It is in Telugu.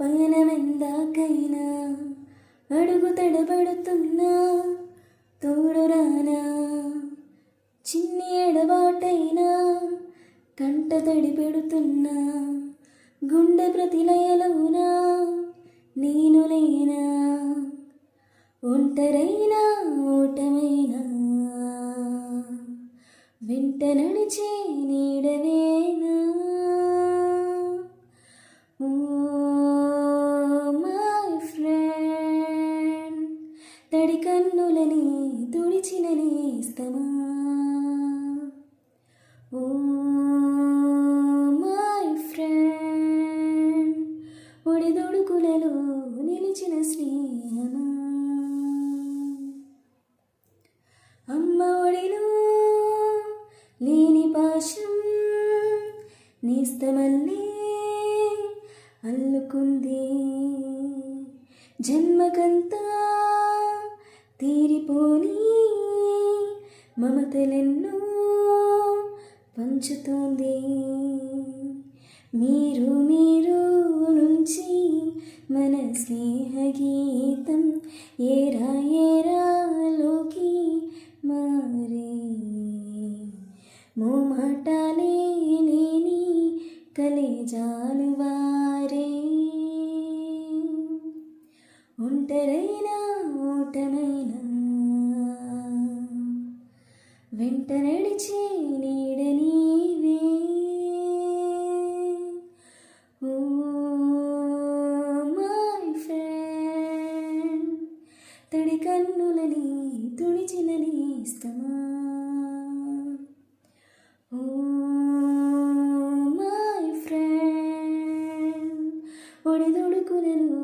పయనమెందాకైనా అడుగు తడబడుతున్నా తోడురానా, చిన్ని ఎడబాటైనా కంట తడి పెడుతున్నా, గుండె ప్రతిలయలోనా నేను లేనా, ఒంటరైనా ఓటమైనా వెంట నడిచే నీడవేనా. ఓ మై ఫ్రెండ్, తడి కన్నులని తుడిచిన నేస్తమా. ఓ మై ఫ్రెండ్, ఒడిదొడుకులలో నిలిచిన స్నేహమా. అమ్మ ఒడిలో లేని పాశం నేస్తమల్లే అల్లుకుంది, జన్మకంతా తీరిపోని మమతలెన్నో పంచుతోంది. మీరు మీరు నుంచి మన స్నేహ గీతం ఏరా ఏరాలోకి మారే, మోమాటాలే లేని కలేజాలు వారే, ఒంటరైనా ఓటమైనా వెంట నడిచే నీడ నీవే. ఓ మై ఫ్రెండ్, తడి కన్నులని తుడిచిన నేస్తమా. Oh my friend, ఒడిదొడుకులను